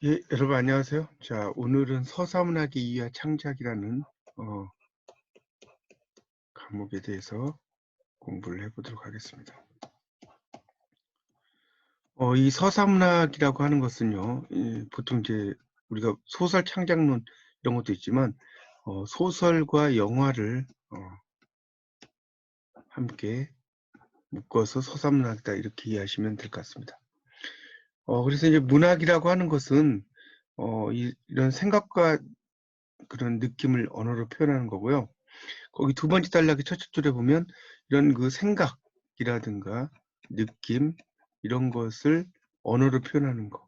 예, 여러분 안녕하세요. 자, 오늘은 서사문학의 이해와 창작이라는 과목에 대해서 공부를 해보도록 하겠습니다. 이 서사문학이라고 하는 것은요, 보통 이제 우리가 소설 창작론 이런 것도 있지만 소설과 영화를 함께 묶어서 서사문학이다 이렇게 이해하시면 될 것 같습니다. 그래서 이제 문학이라고 하는 것은 이런 생각과 그런 느낌을 언어로 표현하는 거고요. 거기 두 번째 단락의 첫째 줄에 보면 이런 그 생각이라든가 느낌 이런 것을 언어로 표현하는 거.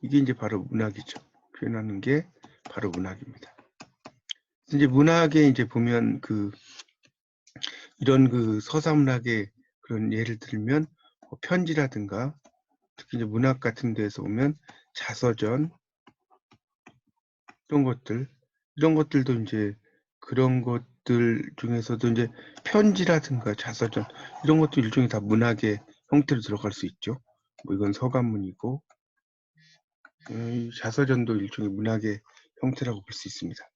이게 이제 바로 문학이죠. 표현하는 게 바로 문학입니다. 이제 문학에 이제 보면 이런 서사문학의 그런 예를 들면 편지라든가 특히 이제 문학 같은 데서 보면 자서전 이런 것들도 이제 그런 것들 중에서도 이제 편지라든가 자서전 이런 것도 일종의 다 문학의 형태로 들어갈 수 있죠. 뭐 이건 서간문이고 이 자서전도 일종의 문학의 형태라고 볼 수 있습니다.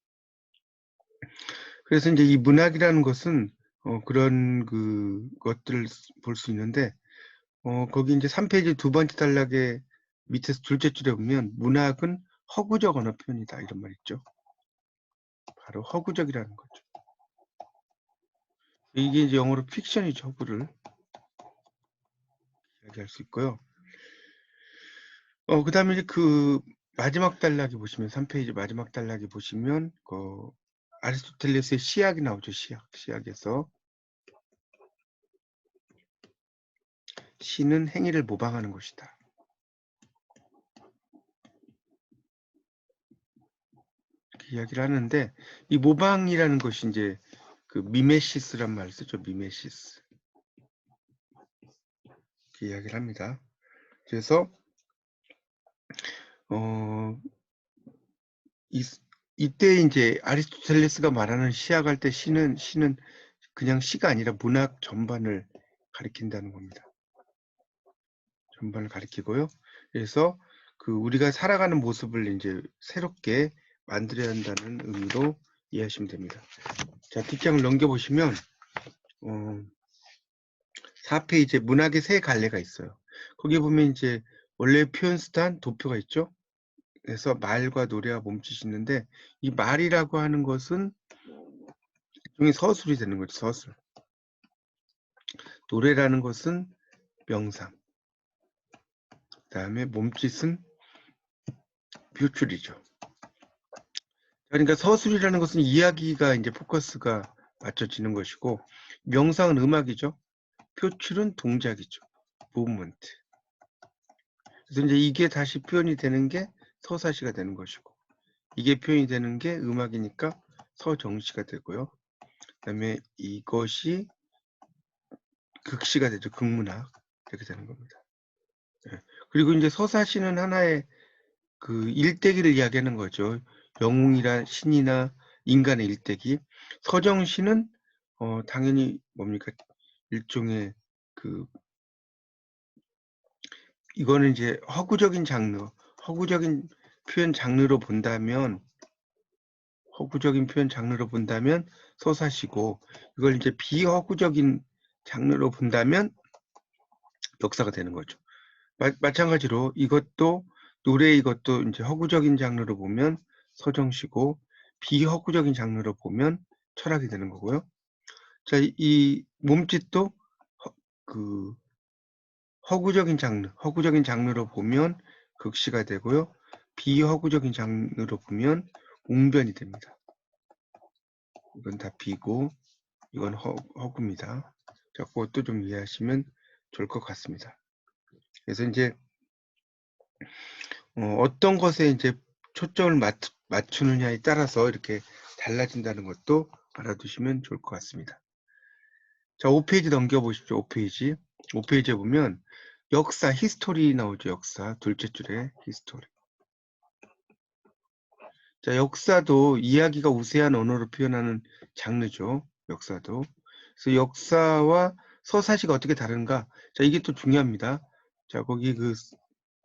그래서 이제 이 문학이라는 것은 그런 것들을 볼 수 있는데 거기 이제 3페이지 두 번째 단락에 밑에서 둘째 줄에 보면 문학은 허구적 언어 표현이다 이런 말 있죠. 바로 허구적이라는 거죠. 이게 이제 영어로 픽션이죠. 허구를 이야기할 수 있고요. 그 다음에 이제 마지막 단락에 보시면 3페이지 마지막 단락에 보시면 아리스토텔레스의 시약이 나오죠. 시약에서 시는 행위를 모방하는 것이다. 이렇게 이야기를 하는데 이 모방이라는 것이 이제 미메시스란 말을 쓰죠. 미메시스. 이렇게 이야기를 합니다. 그래서 이때 이제 아리스토텔레스가 말하는 시약할 때 시는 그냥 시가 아니라 문학 전반을 가리킨다는 겁니다. 전반을 가리키고요. 그래서 우리가 살아가는 모습을 이제 새롭게 만들어야 한다는 의미로 이해하시면 됩니다. 자, 뒷장을 넘겨보시면 4페이지에 문학의 세 갈래가 있어요. 거기 보면 이제 원래 표현 수단 도표가 있죠. 그래서 말과 노래와 몸짓이 있는데 이 말이라고 하는 것은 일종의 서술이 되는 거죠. 서술. 노래라는 것은 명상. 그 다음에 몸짓은 표출이죠. 그러니까 서술이라는 것은 이야기가 이제 포커스가 맞춰지는 것이고 명상은 음악이죠. 표출은 동작이죠. 무브먼트. 그래서 이제 이게 다시 표현이 되는 게 서사시가 되는 것이고 이게 표현이 되는 게 음악이니까 서정시가 되고요. 그다음에 이것이 극시가 되죠. 극문학. 이렇게 되는 겁니다. 네. 그리고 이제 서사시는 하나의 일대기를 이야기하는 거죠. 영웅이나 신이나 인간의 일대기. 서정시는 당연히 뭡니까? 일종의 이거는 이제 허구적인 장르, 허구적인 표현 장르로 본다면 서사시고 이걸 이제 비허구적인 장르로 본다면 역사가 되는 거죠. 마찬가지로 이것도 이것도 이제 허구적인 장르로 보면 서정시고 비허구적인 장르로 보면 철학이 되는 거고요. 자, 이 몸짓도 허구적인 장르로 보면 극시가 되고요. 비허구적인 장르로 보면 웅변이 됩니다. 이건 다 비고 이건 허구입니다. 자, 그것도 좀 이해하시면 좋을 것 같습니다. 그래서 이제 어떤 것에 이제 초점을 맞추느냐에 따라서 이렇게 달라진다는 것도 알아두시면 좋을 것 같습니다. 자, 5페이지 넘겨보십시오. 5페이지에 보면 역사, 히스토리 나오죠. 역사, 둘째 줄에 히스토리. 자, 역사도 이야기가 우세한 언어로 표현하는 장르죠. 역사도. 그래서 역사와 서사시가 어떻게 다른가? 자, 이게 또 중요합니다. 자, 거기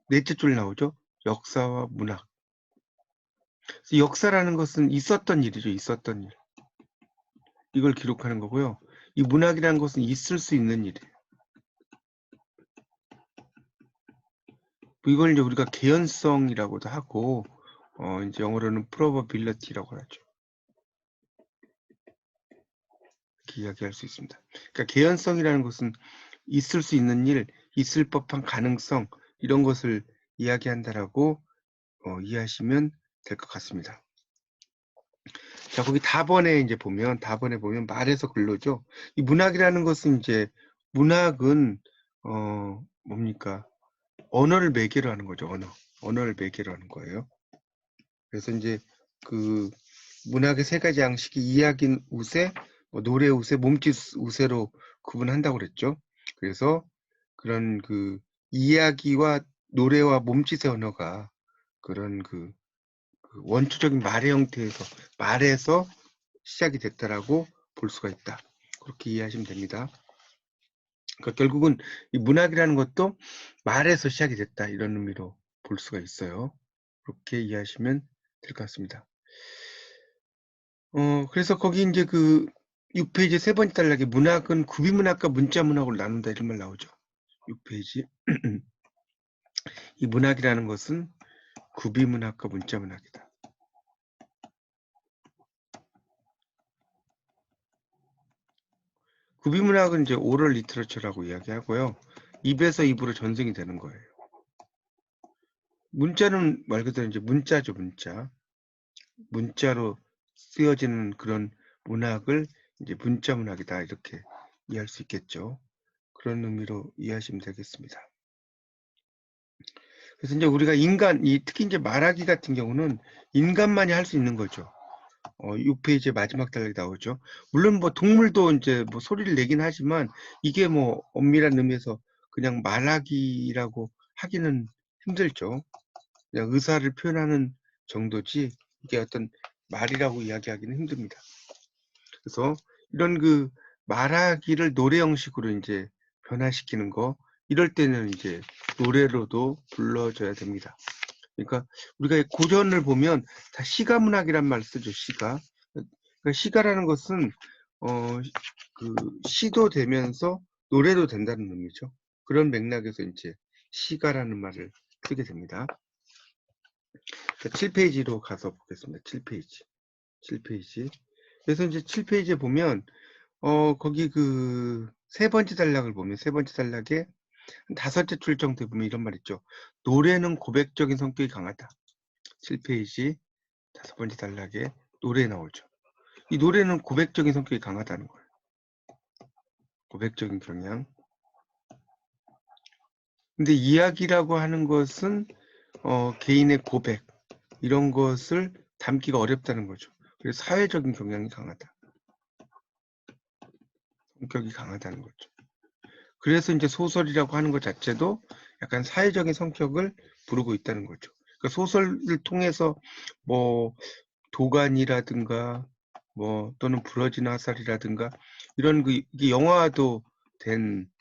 넷째 줄 나오죠. 역사와 문학. 그래서 역사라는 것은 있었던 일이죠. 있었던 일. 이걸 기록하는 거고요. 이 문학이라는 것은 있을 수 있는 일이에요. 이걸 이제 우리가 개연성이라고도 하고, 이제 영어로는 probability라고 하죠. 이렇게 이야기할 수 있습니다. 그러니까 개연성이라는 것은 있을 수 있는 일, 있을 법한 가능성, 이런 것을 이야기한다라고 이해하시면 될 것 같습니다. 자, 거기 답안에 이제 보면, 답안에 보면 말에서 글로죠. 이 문학이라는 것은 이제, 문학은, 뭡니까? 언어를 매개로 하는 거죠, 언어를 매개로 하는 거예요. 그래서 이제 그 문학의 세 가지 양식이 이야기는 우세, 노래 우세, 몸짓 우세로 구분한다고 그랬죠. 그래서 그런 그 이야기와 노래와 몸짓의 언어가 그런 그 원초적인 말의 형태에서 말에서 시작이 됐다라고 볼 수가 있다. 그렇게 이해하시면 됩니다. 그러니까 결국은 이 문학이라는 것도 말에서 시작이 됐다 이런 의미로 볼 수가 있어요. 그렇게 이해하시면 될 것 같습니다. 그래서 거기 이제 그 6페이지 세 번째 단락에 문학은 구비문학과 문자문학으로 나눈다 이런 말 나오죠. 6페이지. 이 문학이라는 것은 구비문학과 문자문학이다. 구비문학은 이제 오럴 리터러처라고 이야기하고요. 입에서 입으로 전승이 되는 거예요. 문자는 말 그대로 이제 문자죠, 문자. 문자로 쓰여지는 그런 문학을 이제 문자문학이다 이렇게 이해할 수 있겠죠. 그런 의미로 이해하시면 되겠습니다. 그래서 이제 우리가 특히 이제 말하기 같은 경우는 인간만이 할 수 있는 거죠. 6페이지의 마지막 단락이 나오죠. 물론 뭐 동물도 이제 뭐 소리를 내긴 하지만 이게 뭐 엄밀한 의미에서 그냥 말하기라고 하기는 힘들죠. 그냥 의사를 표현하는 정도지 이게 어떤 말이라고 이야기하기는 힘듭니다. 그래서 이런 그 말하기를 노래 형식으로 이제 변화시키는 거, 이럴 때는 이제 노래로도 불러줘야 됩니다. 그러니까 우리가 고전을 보면 다 시가문학이란 말 쓰죠. 시가. 그러니까 시가라는 것은 그 시도 되면서 노래도 된다는 의미죠. 그런 맥락에서 이제 시가라는 말을 쓰게 됩니다. 7페이지로 가서 보겠습니다. 7페이지. 7페이지. 그래서 이제 7페이지에 보면 거기 그 세 번째 단락을 보면 세 번째 단락에 다섯째 줄 정도에 보면 이런 말 있죠. 노래는 고백적인 성격이 강하다. 7페이지 다섯 번째 단락에 노래 나오죠. 이 노래는 고백적인 성격이 강하다는 거예요. 고백적인 경향. 근데 이야기라고 하는 것은 개인의 고백 이런 것을 담기가 어렵다는 거죠. 그래서 사회적인 경향이 강하다. 성격이 강하다는 거죠. 그래서 이제 소설이라고 하는 것 자체도 약간 사회적인 성격을 부르고 있다는 거죠. 그러니까 소설을 통해서 뭐 도가니라든가 뭐 또는 부러진 화살이라든가 이런 이게 영화도 된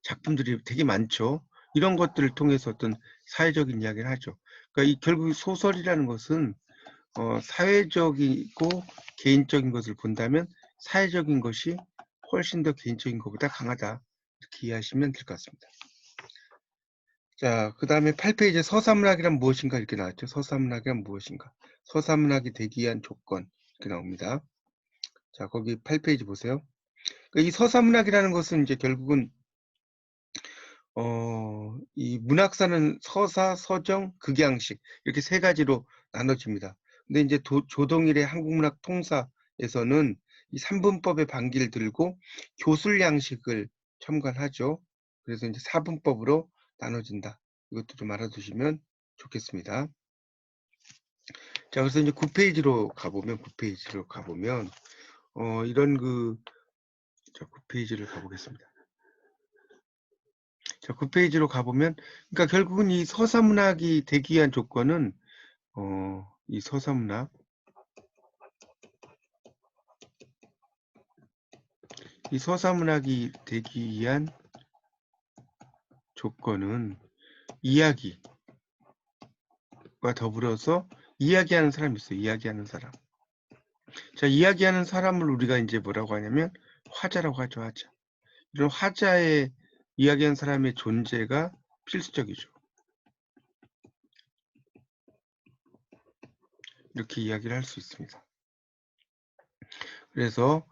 작품들이 되게 많죠. 이런 것들을 통해서 어떤 사회적인 이야기를 하죠. 그러니까 이 결국 소설이라는 것은 사회적이고 개인적인 것을 본다면 사회적인 것이 훨씬 더 개인적인 것보다 강하다. 이렇게 이해하시면 될 것 같습니다. 자, 그 다음에 8페이지에 서사문학이란 무엇인가 이렇게 나왔죠. 서사문학이란 무엇인가. 서사문학이 되기 위한 조건 이렇게 나옵니다. 자, 거기 8페이지 보세요. 이 서사문학이라는 것은 이제 결국은 이 문학사는 서사, 서정, 극양식 이렇게 세 가지로 나눠집니다. 근데 이제 조동일의 한국문학 통사에서는 이 삼분법의 반기를 들고 교술 양식을 첨가하죠. 그래서 이제 사분법으로 나눠진다. 이것도 좀 알아두시면 좋겠습니다. 자, 그래서 이제 9페이지로 가보면 이런 자, 9페이지를 가보겠습니다. 자, 9페이지로 가보면, 그러니까 결국은 이 서사문학이 되기 위한 조건은, 이 서사문학이 되기 위한 조건은 이야기와 더불어서 이야기하는 사람이 있어요. 이야기하는 사람. 자, 이야기하는 사람을 우리가 이제 뭐라고 하냐면 화자라고 하죠. 화자. 이런 화자의 이야기하는 사람의 존재가 필수적이죠. 이렇게 이야기를 할 수 있습니다. 그래서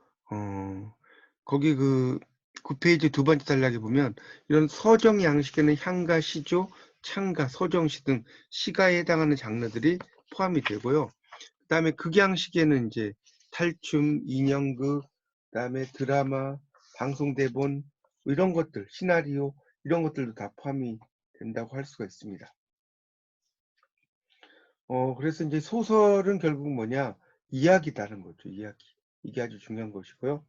거기 그 9페이지 두 번째 단락에 보면 이런 서정 양식에는 향가, 시조, 창가, 서정시 등 시가에 해당하는 장르들이 포함이 되고요. 그 다음에 극양식에는 이제 탈춤, 인형극, 그 다음에 드라마, 방송 대본 이런 것들, 시나리오 이런 것들도 다 포함이 된다고 할 수가 있습니다. 그래서 이제 소설은 결국 뭐냐? 이야기다는 거죠. 이야기. 이게 아주 중요한 것이고요.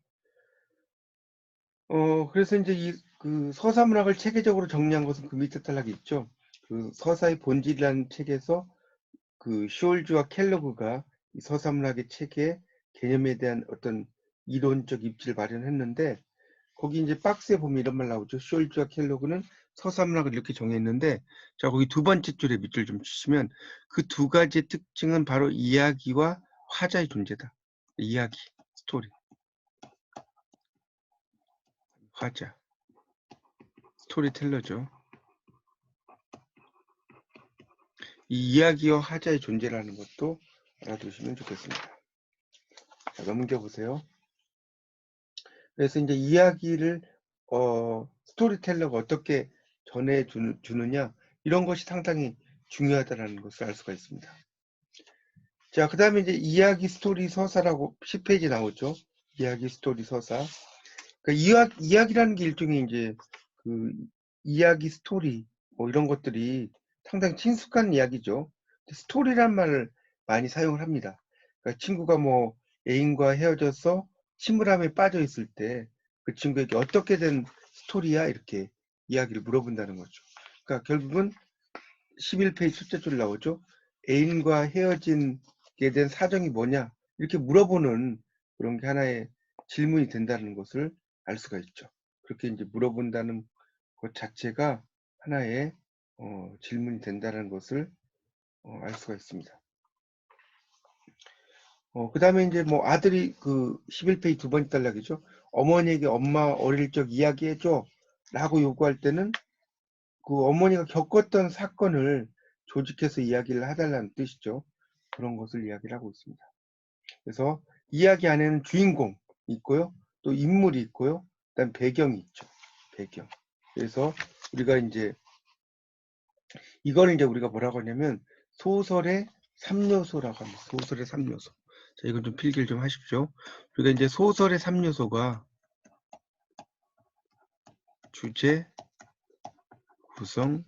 그래서 이제 그 서사문학을 체계적으로 정리한 것은 그 밑에 단락에 있죠. 그 서사의 본질이라는 책에서 그 쇼얼즈와 켈러그가 이 서사문학의 체계 개념에 대한 어떤 이론적 입지를 마련했는데, 거기 이제 박스에 보면 이런 말 나오죠. 쇼얼즈와 켈러그는 서사문학을 이렇게 정했는데, 자, 거기 두 번째 줄에 밑줄 좀 주시면 그 두 가지의 특징은 바로 이야기와 화자의 존재다. 이야기, 스토리, 화자, 스토리텔러죠. 이 이야기와 화자의 존재라는 것도 알아두시면 좋겠습니다. 자, 넘겨 보세요. 그래서 이제 이야기를 스토리텔러가 어떻게 전해주느냐 이런 것이 상당히 중요하다는 것을 알 수가 있습니다. 자, 그 다음에 이제 이야기 스토리 서사라고 10페이지 나오죠. 이야기 스토리 서사. 그러니까 이야기라는 게 일종의 이제 그 이야기 스토리 뭐 이런 것들이 상당히 친숙한 이야기죠. 스토리란 말을 많이 사용을 합니다. 그러니까 친구가 뭐 애인과 헤어져서 침울함에 빠져 있을 때 그 친구에게 어떻게 된 스토리야 이렇게 이야기를 물어본다는 거죠. 그러니까 결국은 11페이지 숫자 줄 나오죠. 애인과 헤어진게 된 사정이 뭐냐 이렇게 물어보는 그런 게 하나의 질문이 된다는 것을 알 수가 있죠. 그렇게 이제 물어본다는 것 자체가 하나의 질문이 된다는 것을 알 수가 있습니다. 그 다음에 이제 뭐 아들이 그 11페이지 두 번째 단락이죠. 어머니에게 엄마 어릴 적 이야기해줘 라고 요구할 때는 그 어머니가 겪었던 사건을 조직해서 이야기를 해달라는 뜻이죠. 그런 것을 이야기를 하고 있습니다. 그래서 이야기 안에는 주인공 있고요. 또 인물이 있고요. 그다음 배경이 있죠. 배경. 그래서 우리가 이제 이걸 이제 우리가 뭐라고 하냐면 소설의 3요소라고 합니다. 소설의 3요소. 자, 이건 좀 필기를 좀 하십시오. 우리가 이제 소설의 3요소가 주제, 구성,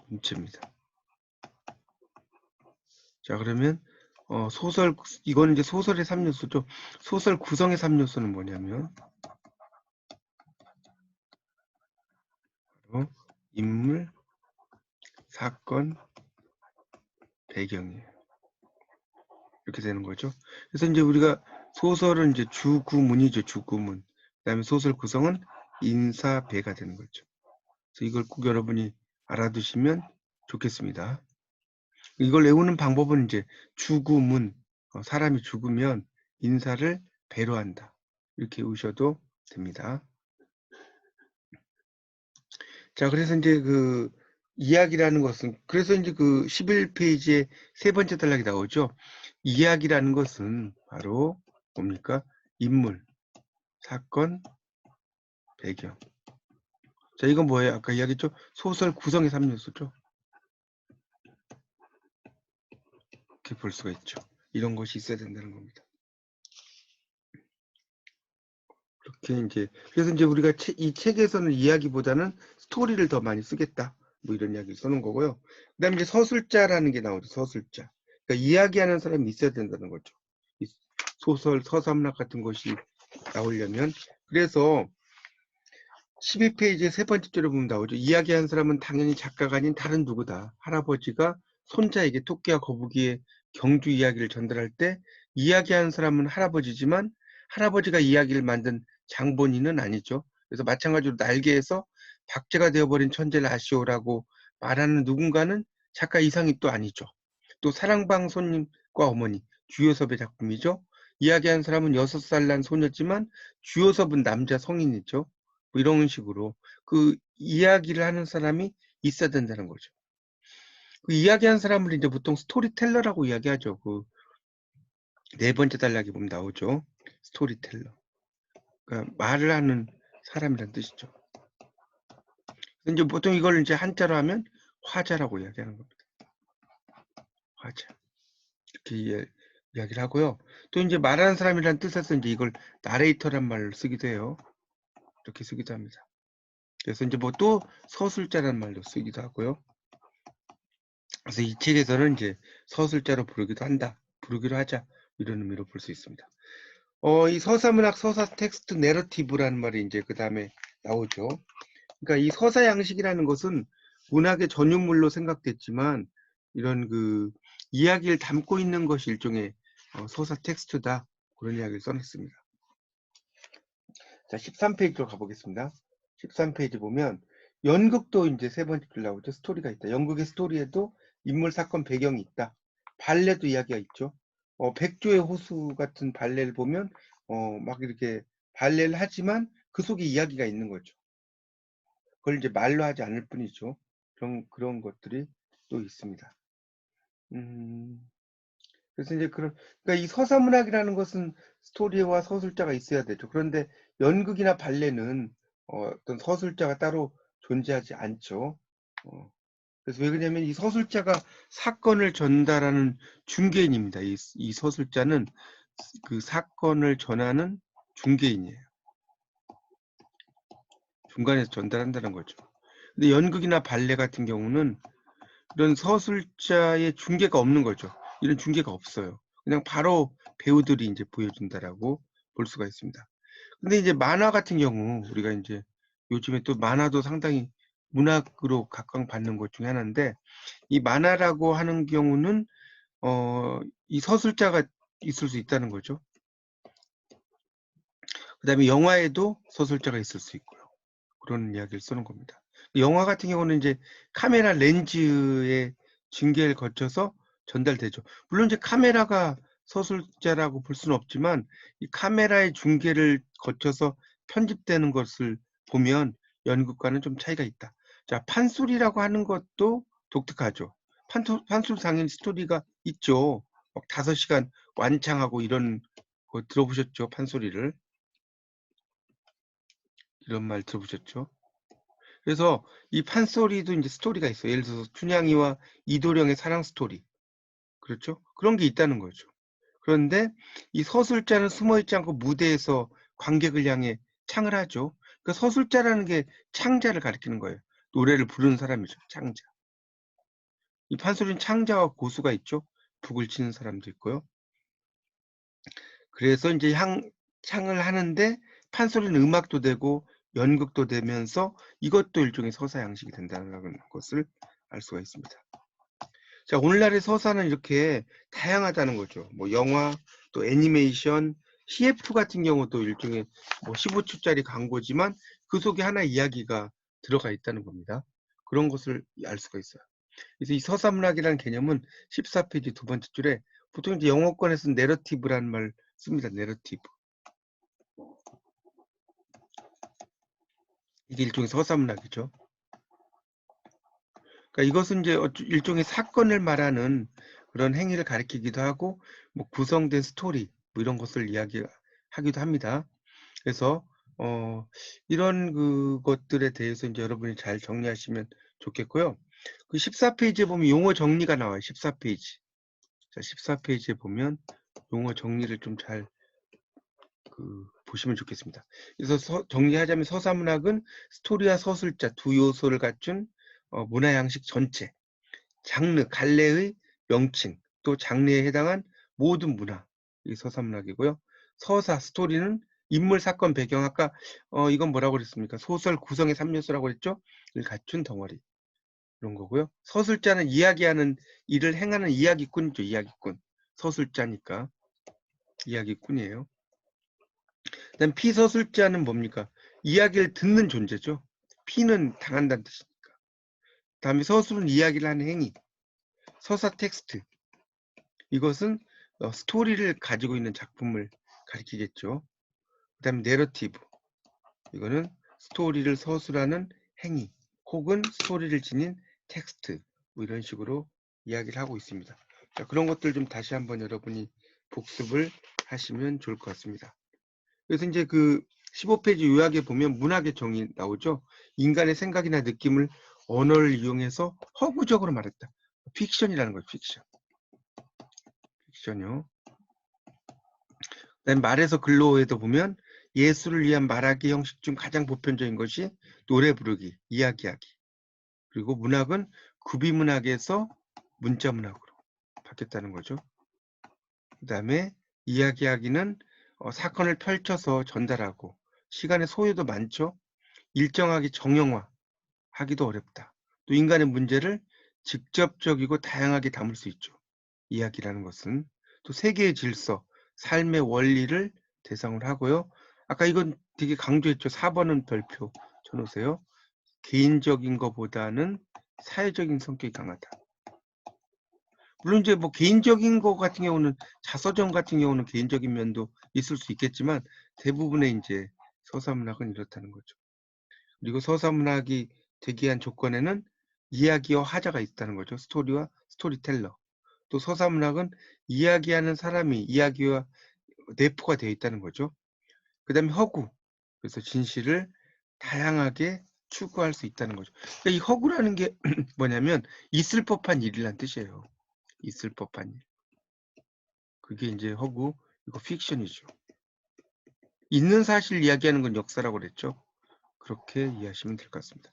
문체입니다. 자, 그러면 이건 이제 소설의 3요소죠. 소설 구성의 3요소는 뭐냐면 바로 인물, 사건, 배경이에요. 이렇게 되는 거죠. 그래서 이제 우리가 소설은 이제 주구문이죠. 주구문. 그다음에 소설 구성은 인사, 배가 되는 거죠. 그래서 이걸 꼭 여러분이 알아두시면 좋겠습니다. 이걸 외우는 방법은 이제 주구문, 사람이 죽으면 인사를 배로 한다. 이렇게 외우셔도 됩니다. 자, 그래서 이제 그 이야기라는 것은, 그래서 이제 그 11페이지에 세 번째 단락이 나오죠. 이야기라는 것은 바로 뭡니까? 인물, 사건, 배경. 자, 이건 뭐예요? 아까 이야기했죠? 소설 구성의 3요소죠. 이렇게 볼 수가 있죠. 이런 것이 있어야 된다는 겁니다. 그렇게 이제, 그래서 이제 우리가 이 책에서는 이야기보다는 스토리를 더 많이 쓰겠다. 뭐 이런 이야기를 써놓은 거고요. 그 다음에 이제 서술자라는 게 나오죠. 서술자. 그러니까 이야기하는 사람이 있어야 된다는 거죠. 소설, 서사문학 같은 것이 나오려면. 그래서 12페이지의 세 번째 줄에 보면 나오죠. 이야기하는 사람은 당연히 작가가 아닌 다른 누구다. 할아버지가 손자에게 토끼와 거북이의 경주 이야기를 전달할 때 이야기하는 사람은 할아버지지만 할아버지가 이야기를 만든 장본인은 아니죠. 그래서 마찬가지로 날개에서 박제가 되어버린 천재를 아시오라고 말하는 누군가는 작가 이상이 또 아니죠. 또 사랑방 손님과 어머니, 주요섭의 작품이죠. 이야기한 사람은 6살 난 소녀지만 주요섭은 남자 성인이죠. 뭐 이런 식으로 그 이야기를 하는 사람이 있어야 된다는 거죠. 그 이야기한 사람을 이제 보통 스토리텔러라고 이야기하죠. 그 네 번째 단락에 보면 나오죠. 스토리텔러. 그러니까 말을 하는 사람이란 뜻이죠. 이제 보통 이걸 이제 한자로 하면 화자라고 이야기하는 겁니다. 화자. 이렇게 이야기를 하고요. 또 이제 말하는 사람이라는 뜻에서 이제 이걸 나레이터란 말을 쓰기도 해요. 이렇게 쓰기도 합니다. 그래서 이제 뭐 또 서술자라는 말도 쓰기도 하고요. 그래서 이 책에서는 이제 서술자로 부르기로 하자 이런 의미로 볼 수 있습니다. 이 서사문학, 서사 텍스트 내러티브라는 말이 이제 그 다음에 나오죠. 그러니까 이 서사 양식이라는 것은 문학의 전유물로 생각됐지만 이런 그 이야기를 담고 있는 것이 일종의 서사 텍스트다. 그런 이야기를 써놨습니다. 자, 13페이지로 가보겠습니다. 13페이지 보면 연극도 이제 세 번째 줄 나오죠. 스토리가 있다. 연극의 스토리에도 인물, 사건, 배경이 있다. 발레도 이야기가 있죠. 백조의 호수 같은 발레를 보면 막 이렇게 발레를 하지만 그 속에 이야기가 있는 거죠. 그걸 이제 말로 하지 않을 뿐이죠. 그런 것들이 또 있습니다. 그래서 이제 그러니까 이 서사문학이라는 것은 스토리와 서술자가 있어야 되죠. 그런데 연극이나 발레는 어떤 서술자가 따로 존재하지 않죠. 그래서 왜 그러냐면 이 서술자가 사건을 전달하는 중개인입니다. 이 서술자는 그 사건을 전하는 중개인이에요. 중간에서 전달한다는 거죠. 근데 연극이나 발레 같은 경우는 이런 서술자의 중개가 없는 거죠. 이런 중개가 없어요. 그냥 바로 배우들이 이제 보여준다라고 볼 수가 있습니다. 근데 이제 만화 같은 경우 우리가 이제 요즘에 또 만화도 상당히 문학으로 각광받는 것 중에 하나인데 이 만화라고 하는 경우는 이 서술자가 있을 수 있다는 거죠. 그다음에 영화에도 서술자가 있을 수 있고요. 그런 이야기를 쓰는 겁니다. 영화 같은 경우는 이제 카메라 렌즈의 중계를 거쳐서 전달되죠. 물론 이제 카메라가 서술자라고 볼 수는 없지만 이 카메라의 중계를 거쳐서 편집되는 것을 보면 연극과는 좀 차이가 있다. 자, 판소리라고 하는 것도 독특하죠. 판소리 당연히 스토리가 있죠. 막 5시간 완창하고 이런 거 들어보셨죠? 판소리를. 이런 말 들어보셨죠? 그래서 이 판소리도 이제 스토리가 있어요. 예를 들어서 춘향이와 이도령의 사랑 스토리. 그렇죠? 그런 게 있다는 거죠. 그런데 이 서술자는 숨어있지 않고 무대에서 관객을 향해 창을 하죠. 그 서술자라는 게 창자를 가리키는 거예요. 노래를 부르는 사람이죠. 창자. 이 판소리는 창자와 고수가 있죠. 북을 치는 사람도 있고요. 그래서 이제 창을 하는데 판소리는 음악도 되고 연극도 되면서 이것도 일종의 서사 양식이 된다는 것을 알 수가 있습니다. 자, 오늘날의 서사는 이렇게 다양하다는 거죠. 뭐 영화, 또 애니메이션, CF 같은 경우도 일종의 뭐 15초짜리 광고지만 그 속에 하나의 이야기가 들어가 있다는 겁니다. 그런 것을 알 수가 있어요. 그래서 이 서사문학이라는 개념은 14페이지 두 번째 줄에 보통 이제 영어권에서는 내러티브라는 말 씁니다. 내러티브. 이게 일종의 서사문학이죠. 그러니까 이것은 이제 일종의 사건을 말하는 그런 행위를 가리키기도 하고 뭐 구성된 스토리 뭐 이런 것을 이야기하기도 합니다. 그래서 이런 그것들에 대해서 이제 여러분이 잘 정리하시면 좋겠고요. 그 14페이지에 보면 용어 정리가 나와요. 14페이지. 자, 14페이지에 보면 용어 정리를 좀 잘 보시면 좋겠습니다. 그래서 정리하자면 서사문학은 스토리와 서술자 두 요소를 갖춘 문화 양식 전체, 장르, 갈래의 명칭, 또 장르에 해당한 모든 문화, 이 서사문학이고요. 서사, 스토리는 인물, 사건, 배경, 아까 이건 뭐라고 그랬습니까? 소설 구성의 3요소라고 그랬죠? 를 갖춘 덩어리, 이런 거고요. 서술자는 이야기하는 일을 행하는 이야기꾼이죠, 이야기꾼. 서술자니까 이야기꾼이에요. 그다음 피서술자는 뭡니까? 이야기를 듣는 존재죠. 피는 당한다는 뜻이니까. 다음에 서술은 이야기를 하는 행위. 서사 텍스트. 이것은 스토리를 가지고 있는 작품을 가리키겠죠. 그다음에 내러티브. 이거는 스토리를 서술하는 행위 혹은 스토리를 지닌 텍스트, 뭐 이런 식으로 이야기를 하고 있습니다. 자, 그런 것들 좀 다시 한번 여러분이 복습을 하시면 좋을 것 같습니다. 그래서 이제 그 15페이지 요약에 보면 문학의 정의 나오죠. 인간의 생각이나 느낌을 언어를 이용해서 허구적으로 말했다. 픽션이라는 거죠. 픽션. 픽션이요. 그다음에 말에서 글로에도 보면 예술을 위한 말하기 형식 중 가장 보편적인 것이 노래 부르기, 이야기하기. 그리고 문학은 구비문학에서 문자문학으로 바뀌었다는 거죠. 그다음에 이야기하기는 사건을 펼쳐서 전달하고 시간의 소요도 많죠. 일정하게 정형화하기도 어렵다. 또 인간의 문제를 직접적이고 다양하게 담을 수 있죠. 이야기라는 것은 또 세계의 질서, 삶의 원리를 대상으로 하고요. 아까 이건 되게 강조했죠. 4번은 별표 쳐놓으세요. 개인적인 것보다는 사회적인 성격이 강하다. 물론 이제 뭐 개인적인 것 같은 경우는 자서전 같은 경우는 개인적인 면도 있을 수 있겠지만 대부분의 이제 서사문학은 이렇다는 거죠. 그리고 서사문학이 되기 위한 조건에는 이야기와 화자가 있다는 거죠. 스토리와 스토리텔러. 또 서사문학은 이야기하는 사람이 이야기와 내포가 되어 있다는 거죠. 그 다음에 허구. 그래서 진실을 다양하게 추구할 수 있다는 거죠. 그러니까 이 허구라는 게 뭐냐면 있을 법한 일이란 뜻이에요. 있을 법한 일. 그게 이제 허구, 이거 픽션이죠. 있는 사실 이야기하는 건 역사라고 그랬죠. 그렇게 이해하시면 될 것 같습니다.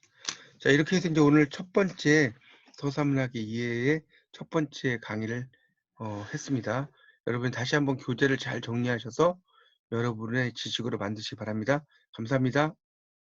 자, 이렇게 해서 이제 오늘 첫 번째 서사문학의 이해의 첫 번째 강의를 했습니다. 여러분 다시 한번 교재를 잘 정리하셔서 여러분의 지식으로 만드시기 바랍니다. 감사합니다.